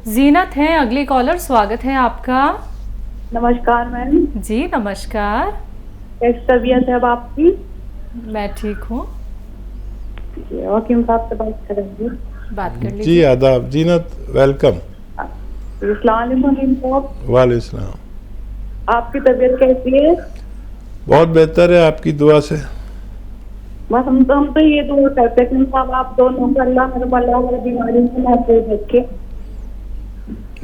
जीनत है अगली कॉलर, स्वागत है आपका। नमस्कार मैम। जी नमस्कार। कैसी तबीयत है अब आपकी? मैं ठीक हूँ। वकीम साहब से बात करेंगे। बात कर जी लीजिए। आदाब जीनत, वेलकम। अस्सलाम वालेकुम साहब। वालेकुम सलाम। आपकी तबीयत कैसी है? बहुत बेहतर है आपकी दुआ से। बस हम तो ये दुआ करते हैं कि साहब आप दोनों को अल्लाह हर बीमारी से महफूज रखे।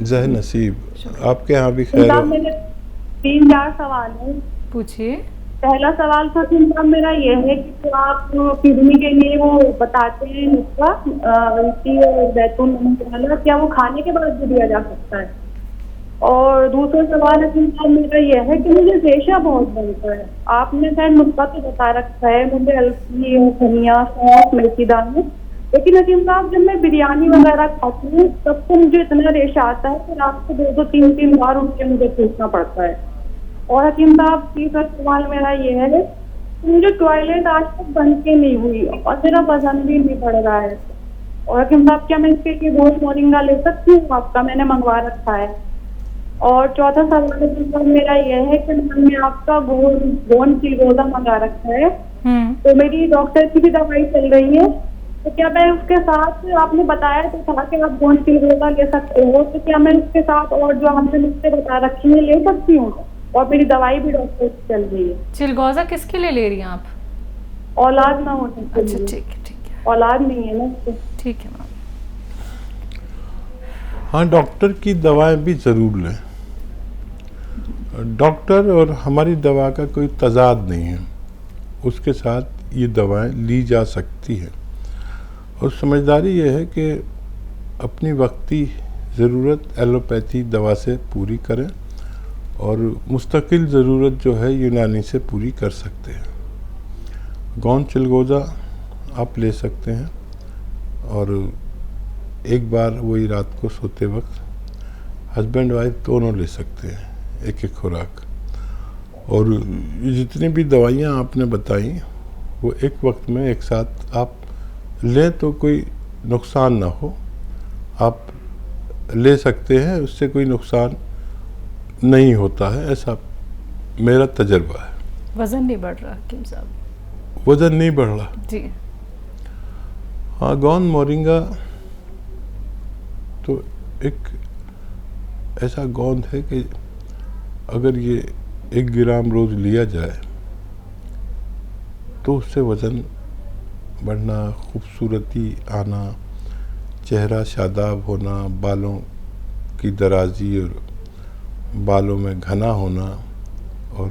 जह नसीब आपके यहाँ भी खैर साहब हो। मेरे 3-4 सवाल हैं। पूछिए। पहला सवाल था कि साहब मेरा ये है कि जो आप किडनी के लिए वो बताते हैं नुस्खा अलसी और जैतून नमक वाला, क्या वो खाने के बाद भी दिया जा सकता है? और दूसरा सवाल है कि साहब मेरा ये है कि मुझे रेशा बहुत बनता है। आपने शायद नुस्खा तो बता रखा है मुझे, अलसी और धनिया सौंफ मेथी दाने, लेकिन हकीम साहब जब मैं बिरयानी वगैरह खाती हूँ तब तो मुझे इतना रेशा आता है कि रात को 2-2 3-3 बार उठ के मुझे पूछना पड़ता है। और हकीम साहब तीसरा सवाल मेरा ये है कि मुझे टॉयलेट आज तक बंद के नहीं हुई और मेरा वजन भी नहीं बढ़ रहा है। और हकीम साहब क्या मैं इसके लिए गोश्त मोरिंगा ले सकती हूँ? आपका मैंने मंगवा रखा है। और चौथा सवाल मेरा यह है कि मैंने आपका बोन चिलगोजा मंगा रखा है, तो मेरी डॉक्टर की भी दवाई चल रही है, तो क्या मैं उसके साथ, आपने बताया तो था कि आप बोन चिलगोजा ले सकते हो, तो क्या मैं उसके साथ और जो आपने नुस्खे बता रखी है ले सकती हूँ? और मेरी दवाई भी डॉक्टर की चल रही है। चिलगोजा किसके लिए ले रही हैं आप? औलाद ना होने के अच्छा लिए। ठीक है। औलाद नहीं है ना उसको। ठीक है मैम। हाँ, डॉक्टर की दवाएं भी ज़रूर लें। डॉक्टर और हमारी दवा का कोई तजाद नहीं है, उसके साथ ये दवाएं ली जा सकती हैं। और समझदारी ये है कि अपनी वक्ती ज़रूरत एलोपैथी दवा से पूरी करें और मुस्तकिल ज़रूरत जो है यूनानी से पूरी कर सकते हैं। गौन चिलगोजा आप ले सकते हैं और एक बार वही रात को सोते वक्त हस्बैंड वाइफ दोनों ले सकते हैं, एक एक खुराक। और जितनी भी दवाइयाँ आपने बताई वो एक वक्त में एक साथ आप लें तो कोई नुकसान ना हो, आप ले सकते हैं, उससे कोई नुकसान नहीं होता है, ऐसा मेरा तजर्बा है। वजन नहीं बढ़ रहा हकीम साहब? वजन नहीं बढ़ रहा जी। हाँ, गौन मोरिंगा तो एक ऐसा गोंद है कि अगर ये 1 ग्राम रोज़ लिया जाए तो उससे वज़न बढ़ना, खूबसूरती आना, चेहरा शादाब होना, बालों की दराजी और बालों में घना होना, और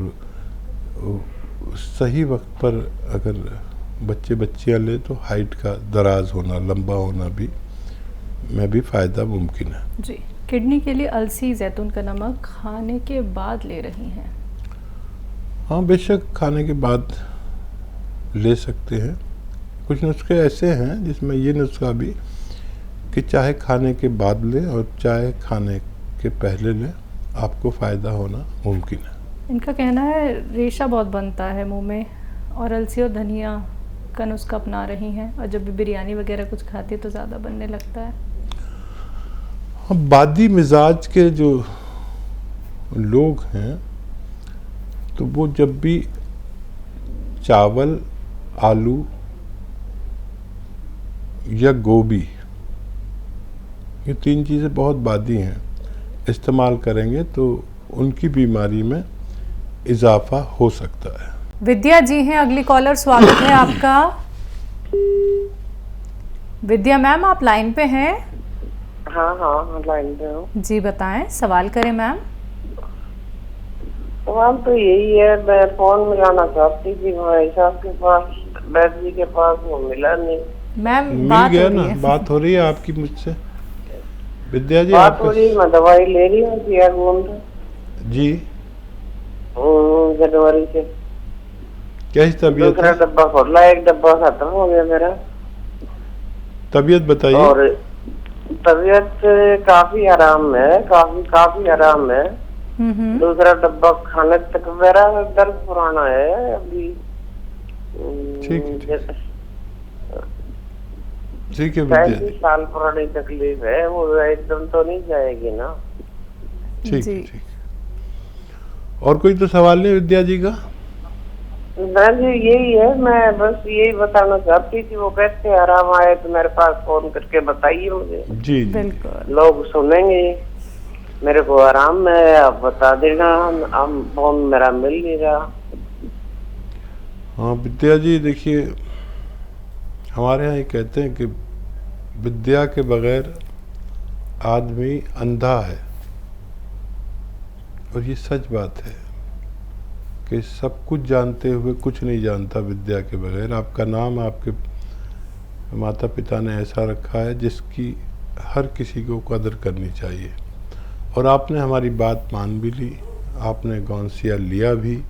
सही वक्त पर अगर बच्चे बच्चियाँ ले तो हाइट का दराज होना, लंबा होना भी में भी फ़ायदा मुमकिन है। जी। किडनी के लिए अलसी जैतून का नमक खाने के बाद ले रही हैं? हाँ, बेशक खाने के बाद ले सकते हैं। कुछ नुस्खे ऐसे हैं जिसमें ये नुस्खा भी कि चाहे खाने के बाद लें और चाहे खाने के पहले लें, आपको फ़ायदा होना मुमकिन है। इनका कहना है रेशा बहुत बनता है मुंह में और अलसी और धनिया का नुस्खा अपना रही हैं, और जब भी बिरयानी वगैरह कुछ खाती है तो ज़्यादा बनने लगता है। हाँ, बादी मिजाज के जो लोग हैं तो वो जब भी चावल, आलू या गोभी, ये 3 चीज़ें बहुत बादी हैं, इस्तेमाल करेंगे तो उनकी बीमारी में इजाफा हो सकता है। विद्या जी हैं अगली कॉलर, स्वागत है आपका। विद्या मैम आप लाइन पे हैं? हाँ लाइन पे हूँ। जी बताएं, सवाल करें मैम। सवाल तो यही है, मैं फोन मिलाना चाहती थी भाई साहब के पास, बैद जी के पास, वो मिला नहीं। मैम मिल बात गया हो रही ना, है। बात हो रही है आपकी मुझसे। विद्या जी बात हो रही है, मैं दवाई ले रही हूँ जी, जनवरी से। कैसी तबीयत दूसरा है? डब्बा खोला, 1 डब्बा खत्म हो गया मेरा। तबीयत बताइए। और तबीयत काफी आराम है, काफी आराम है। दूसरा डब्बा खाने तक मेरा दर्द पुराना है अभी। ठीक है। ठीक है विद्या 35 साल पुरानी तकलीफ है, वो एकदम तो नहीं जाएगी ना। ठीक जी। ठीक। और कोई तो सवाल नहीं विद्या जी का? ना जी यही है, मैं बस यही बताना चाहती थी, वो कैसे आराम आए तो मेरे पास फोन करके बताइए मुझे। जी जी। बिल्कुल। लोग सुनेंगे, मेरे को आराम है, आप बता देना। हम फोन मेरा मिल नहीं रहा। हाँ विद्या जी, देखिए हमारे यहाँ ये कहते हैं कि विद्या के बगैर आदमी अंधा है, और ये सच बात है कि सब कुछ जानते हुए कुछ नहीं जानता विद्या के बगैर। आपका नाम आपके माता पिता ने ऐसा रखा है जिसकी हर किसी को कदर करनी चाहिए, और आपने हमारी बात मान भी ली, आपने गौनसिया लिया भी,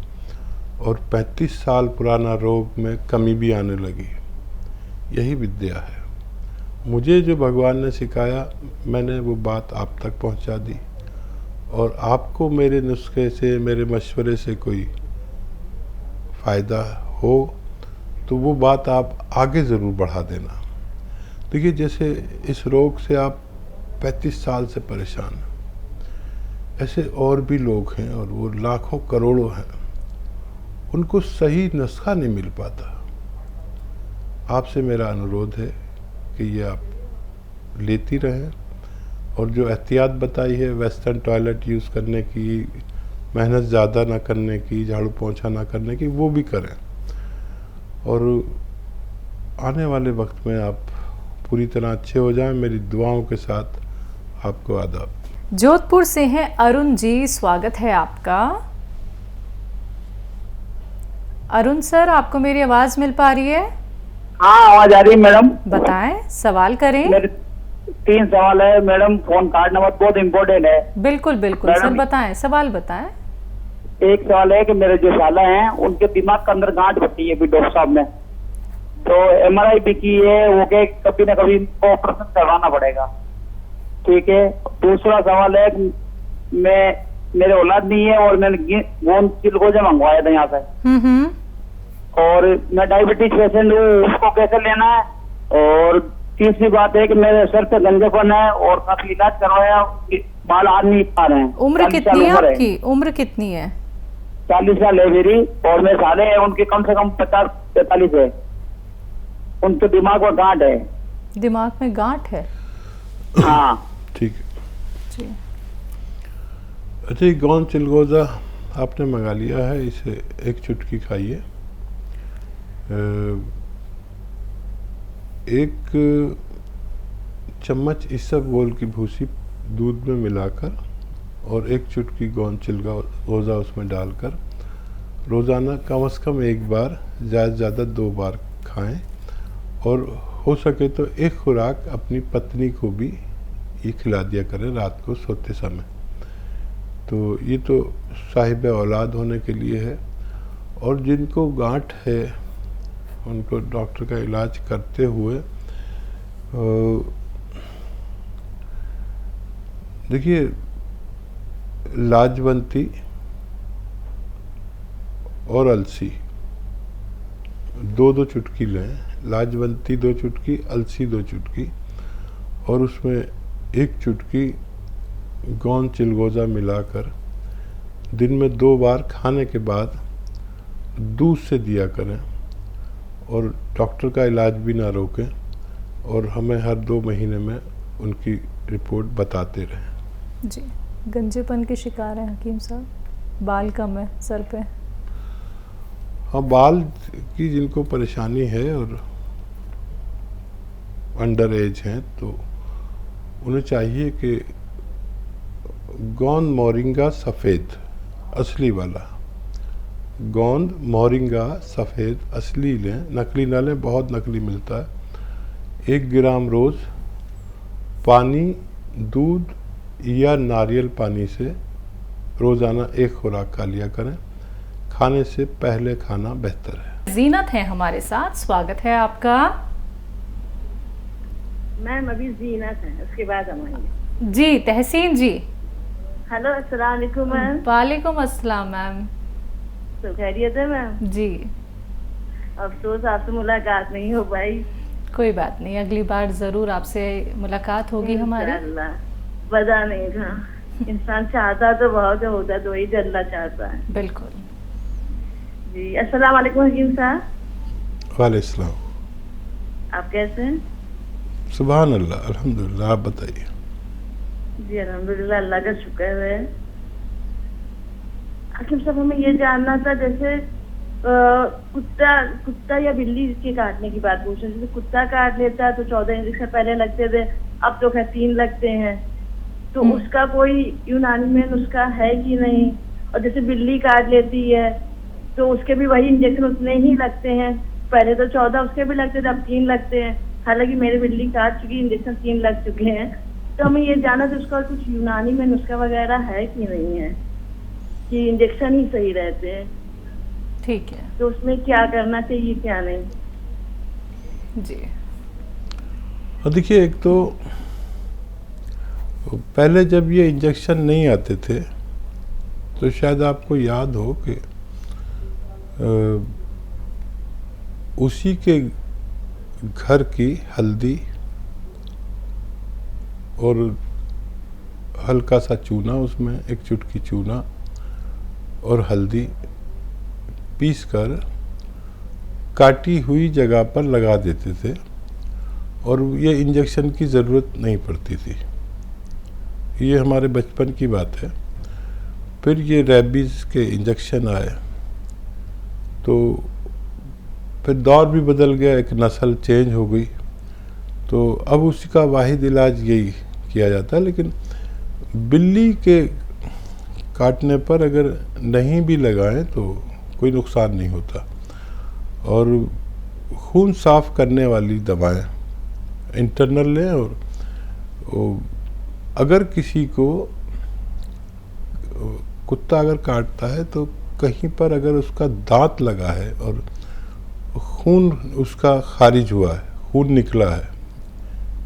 और 35 साल पुराना रोग में कमी भी आने लगी। यही विद्या है। मुझे जो भगवान ने सिखाया मैंने वो बात आप तक पहुंचा दी, और आपको मेरे नुस्खे से, मेरे मशवरे से कोई फ़ायदा हो तो वो बात आप आगे ज़रूर बढ़ा देना। देखिए जैसे इस रोग से आप 35 साल से परेशान हैं, ऐसे और भी लोग हैं, और वो लाखों करोड़ों हैं, उनको सही नुस्खा नहीं मिल पाता। आपसे मेरा अनुरोध है कि ये आप लेती रहें, और जो एहतियात बताई है वेस्टर्न टॉयलेट यूज़ करने की, मेहनत ज़्यादा ना करने की, झाड़ू पोंछा ना करने की, वो भी करें। और आने वाले वक्त में आप पूरी तरह अच्छे हो जाएं। मेरी दुआओं के साथ आपको आदाब। जोधपुर से हैं अरुण जी, स्वागत है आपका। अरुण सर, आपको मेरी आवाज़ मिल पा रही है? हाँ आवाज आ रही है मैडम। बताएं, सवाल करें। मेरे 3 सवाल है मैडम, फोन कार्ड नंबर बहुत इम्पोर्टेंट है। बिल्कुल बिल्कुल मैडम, सर, बताएं, सवाल बताएं। एक सवाल है कि मेरे जो साला हैं उनके दिमाग के अंदर गांठ बटी है अभी डॉक्टर साहब ने, तो MRI भी की है, वो के कभी ना कभी ऑपरेशन करवाना पड़ेगा। ठीक है। दूसरा सवाल है कि मेरे औलाद नहीं है, और मैंने गोंद चिलगोजा मंगवाया था यहाँ से, और मैं डायबिटीज पेशेंट हूँ, उसको कैसे लेना है। और तीसरी बात है कि मेरे सर पे गंजेपन है, और काफी इलाज करवाया, बाल आ नहीं पा रहे हैं। उम्र 40 कितनी है साल आपकी? उम्र कितनी है? 40 साल है मेरी, और मेरे साले हैं उनके कम से कम 50-45 है। उनके दिमाग में गांठ है। दिमाग में गांठ है? हाँ ठीक है। जी। अच्छा, ये गोंद चिलगोजा आपने मंगा लिया है, इसे एक चुटकी खाइए। एक चम्मच इसबगोल की भूसी दूध में मिलाकर, और एक चुटकी गोंद चिलगोजा उसमें डालकर रोज़ाना कम से कम 1 बार, ज़्यादा से ज़्यादा 2 बार खाएं। और हो सके तो एक खुराक अपनी पत्नी को भी ये खिला दिया करें रात को सोते समय। तो ये तो साहिब औलाद होने के लिए है। और जिनको गांठ है उनको डॉक्टर का इलाज करते हुए देखिए लाजवंती और अलसी 2-2 चुटकी लें। लाजवंती 2 चुटकी, अलसी 2 चुटकी, और उसमें 1 चुटकी गोंद चिलगोजा मिलाकर दिन में 2 बार खाने के बाद दूध से दिया करें, और डॉक्टर का इलाज भी ना रोकें, और हमें हर 2 महीने में उनकी रिपोर्ट बताते रहें। जी। गंजेपन के शिकार हैं हकीम साहब, बाल कम है सर पे। हाँ, बाल की जिनको परेशानी है और अंडर एज हैं, तो उन्हें चाहिए कि गोंद मोरिंगा सफ़ेद असली वाला, गोंद मोरिंगा सफ़ेद असली लें, नकली ना लें, बहुत नकली मिलता है। 1 ग्राम रोज़ पानी, दूध या नारियल पानी से रोज़ाना 1 खुराक खा लिया करें। खाने से पहले खाना बेहतर है। जीनत है हमारे साथ, स्वागत है आपका। मैम अभी जीनत है, उसके बाद हम आएंगे। जी, तहसीन जी। हेलो, अस्सलाम वालेकुम मैम। वालेकुम अस्सलाम मैम। तो खैरियत है मैम? जी। अफसोस आपसे मुलाकात नहीं हो पाई। कोई बात नहीं, अगली बार ज़रूर आपसे मुलाकात होगी हमारी। इंशाअल्लाह। पता नहीं था, इंसान चाहता तो बहुत होता तो वही अल्लाह चाहता है। बिल्कुल। जी अस्सलाम वालेकुम हकीम साहब। वालेकुम। आप कैसे हैं? सुभान अल्लाह, अल्हम्दुलिल्लाह। आप बताइए। जी अल्हम्दुलिल्लाह, अल्लाह का शुक्र है। हकीम साहब हमें ये जानना था, जैसे कुत्ता या बिल्ली के काटने की बात पूछ रहे हैं। जैसे कुत्ता काट लेता है तो 14 इंजेक्शन पहले लगते थे, अब तो खैर 3 लगते हैं, तो उसका कोई यूनानी में नुस्खा है कि नहीं? और जैसे बिल्ली काट लेती है तो उसके भी वही इंजेक्शन उतने ही लगते हैं, पहले तो 14 उसके भी लगते थे, अब 3 लगते हैं। हालांकि मेरी बिल्ली काट चुकी, इंजेक्शन 3 लग चुके हैं। तो हमें ये जाना था उसका कुछ यूनानी में नुस्खा वगैरह है कि नहीं है, कि इंजेक्शन ही सही रहते हैं? ठीक है। तो उसमें क्या करना चाहिए क्या नहीं? जी। और देखिए, एक तो पहले जब ये इंजेक्शन नहीं आते थे तो शायद आपको याद हो कि उसी के घर की हल्दी और हल्का सा चूना, उसमें एक चुटकी चूना और हल्दी पीसकर काटी हुई जगह पर लगा देते थे और ये इंजेक्शन की ज़रूरत नहीं पड़ती थी। ये हमारे बचपन की बात है। फिर ये रेबीज़ के इंजेक्शन आए तो फिर दौर भी बदल गया, एक नस्ल चेंज हो गई, तो अब उसका वाहिद इलाज यही किया जाता है। लेकिन बिल्ली के काटने पर अगर नहीं भी लगाएं तो कोई नुकसान नहीं होता। और खून साफ करने वाली दवाएं इंटरनल लें, और अगर किसी को कुत्ता अगर काटता है तो कहीं पर अगर उसका दांत लगा है और खून उसका खारिज हुआ है, खून निकला है,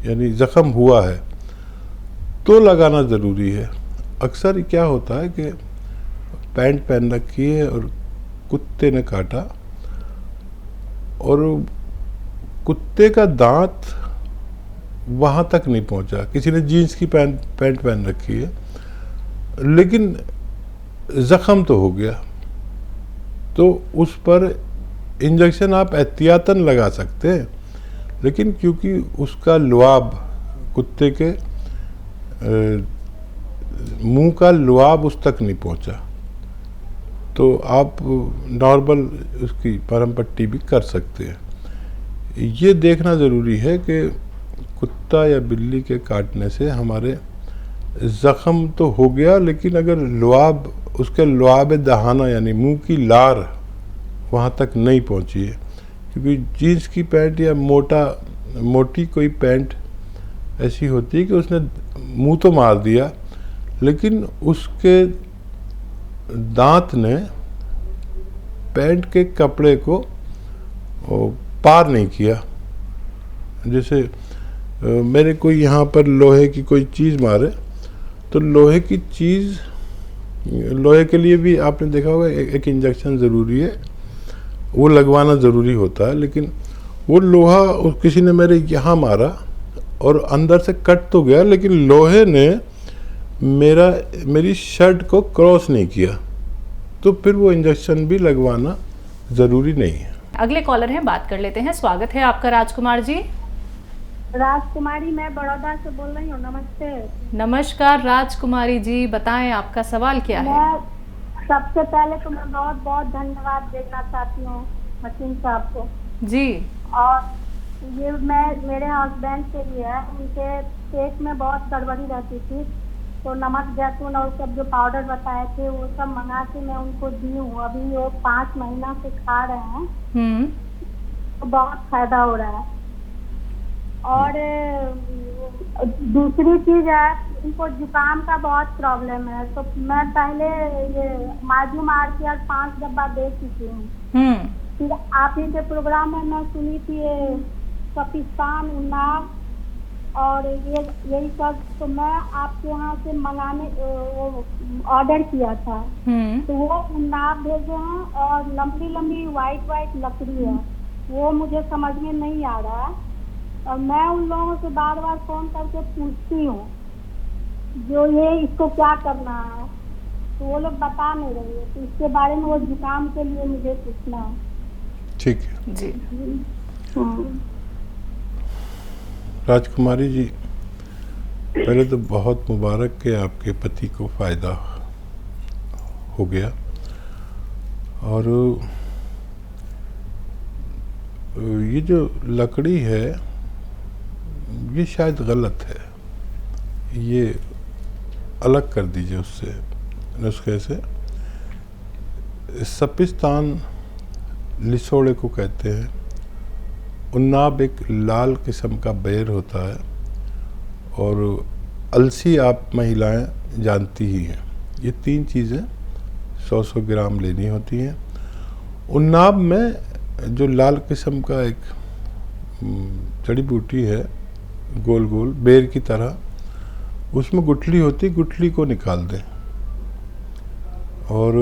यानी ज़ख़म हुआ है, तो लगाना ज़रूरी है। अक्सर क्या होता है कि पैंट पहन रखी है और कुत्ते ने काटा और कुत्ते का दांत वहाँ तक नहीं पहुँचा, किसी ने जीन्स की पैंट पहन रखी है लेकिन ज़ख़म तो हो गया, तो उस पर इंजेक्शन आप एहतियातन लगा सकते हैं। लेकिन क्योंकि उसका लुआब, कुत्ते के मुंह का लुआब उस तक नहीं पहुंचा, तो आप नॉर्मल उसकी परम पट्टी भी कर सकते हैं। ये देखना ज़रूरी है कि कुत्ता या बिल्ली के काटने से हमारे ज़ख़म तो हो गया, लेकिन अगर लुआब, उसके लुआब दहाना यानी मुंह की लार वहाँ तक नहीं पहुँची है, क्योंकि जीन्स की पैंट या मोटी कोई पैंट ऐसी होती है कि उसने मुंह तो मार दिया लेकिन उसके दांत ने पैंट के कपड़े को पार नहीं किया। जैसे मेरे कोई यहाँ पर लोहे की कोई चीज़ मारे तो लोहे की चीज़, लोहे के लिए भी आपने देखा होगा एक इंजेक्शन ज़रूरी है, वो लगवाना ज़रूरी होता है। लेकिन वो लोहा किसी ने मेरे यहाँ मारा और अंदर से कट तो गया, लेकिन लोहे ने मेरी शर्ट को क्रॉस नहीं किया, तो फिर वो इंजेक्शन भी लगवाना ज़रूरी नहीं है। अगले कॉलर हैं, बात कर लेते हैं। स्वागत है आपका राजकुमार जी। राजकुमारी, मैं बड़ौदा से बोल रही हूँ। नमस्ते। नमस्कार राजकुमारी जी, बताएं आपका सवाल क्या है? मैं सबसे पहले तो मैं बहुत बहुत धन्यवाद देना चाहती हूँ हकीम साहब को जी। और ये मेरे हस्बैंड के लिए है, उनके पेट में बहुत गड़बड़ी रहती थी, तो नमक जैतून और सब जो पाउडर बताए थे वो सब मंगा के मैं उनको दी हूँ। अभी वो 5 महीना से खा रहे हैं, तो बहुत फायदा हो रहा है। और दूसरी चीज है, उनको जुकाम का बहुत प्रॉब्लम है, तो मैं पहले ये माजूम आरटीआर 5 डब्बा दे चुकी हूँ। फिर आप ही के प्रोग्राम में मैं सुनी थी ये कपिस्तान, उन्नाव और यही सब, तो मैं आपके यहाँ से मंगाने ऑर्डर किया था, तो वो उन्नाव भेजे हैं और लंबी लंबी वाइट लकड़ी है, वो मुझे समझ में नहीं आ रहा है। और मैं उन लोगों से बार बार फोन करके पूछती हूँ जो ये इसको क्या करना है, तो वो लोग बता नहीं रही है। तो इसके बारे में वो जुकाम के लिए मुझे पूछना है। ठीक है जी। हाँ। राजकुमारी जी, पहले तो बहुत मुबारक कि आपके पति को फ़ायदा हो गया। और ये जो लकड़ी है ये शायद गलत है, ये अलग कर दीजिए उससे, नुस्खे से। सपिस्तान लिसोड़े को कहते हैं। उन्नाब एक लाल किस्म का बेर होता है, और अलसी आप महिलाएं जानती ही हैं। ये 3 चीज़ें 100-100 ग्राम लेनी होती हैं। उन्नाब में जो लाल किस्म का एक जड़ी बूटी है, गोल गोल बेर की तरह, उसमें गुठली होती, गुठली को निकाल दें। और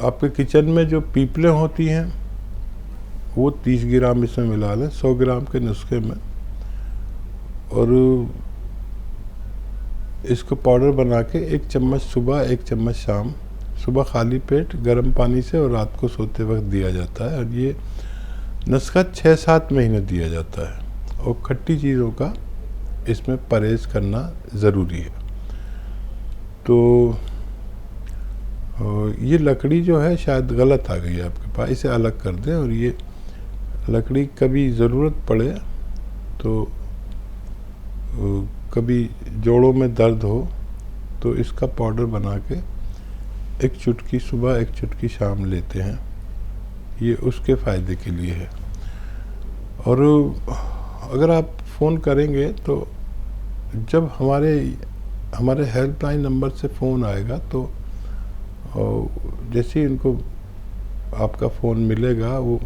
आपके किचन में जो पीपलें होती हैं वो 30 ग्राम इसमें मिला लें 100 ग्राम के नुस्खे में। और इसको पाउडर बना के 1 चम्मच सुबह 1 चम्मच शाम, सुबह खाली पेट गर्म पानी से और रात को सोते वक्त दिया जाता है। और ये नुस्खा 6-7 महीने दिया जाता है। और खट्टी चीज़ों का इसमें परहेज़ करना ज़रूरी है। तो ये लकड़ी जो है शायद गलत आ गई है आपके पास, इसे अलग कर दें। और ये लकड़ी कभी ज़रूरत पड़े तो कभी जोड़ों में दर्द हो तो इसका पाउडर बना के 1 चुटकी सुबह 1 चुटकी शाम लेते हैं, ये उसके फ़ायदे के लिए है। और अगर आप फ़ोन करेंगे तो जब हमारे हेल्पलाइन नंबर से फ़ोन आएगा तो जैसे ही उनको आपका फ़ोन मिलेगा, वो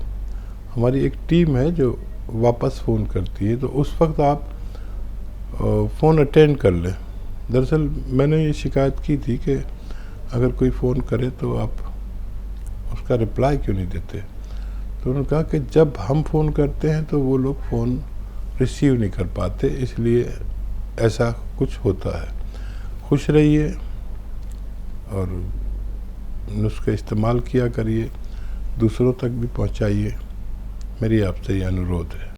हमारी एक टीम है जो वापस फ़ोन करती है, तो उस वक्त आप फ़ोन अटेंड कर लें। दरअसल मैंने ये शिकायत की थी कि अगर कोई फ़ोन करे तो आप उसका रिप्लाई क्यों नहीं देते। तो उन्होंने कहा कि जब हम फ़ोन करते हैं तो वो लोग फ़ोन रिसीव नहीं कर पाते, इसलिए ऐसा कुछ होता है। खुश रहिए और नुस्खे इस्तेमाल किया करिए, दूसरों तक भी पहुंचाइए, मेरी आपसे ये अनुरोध है।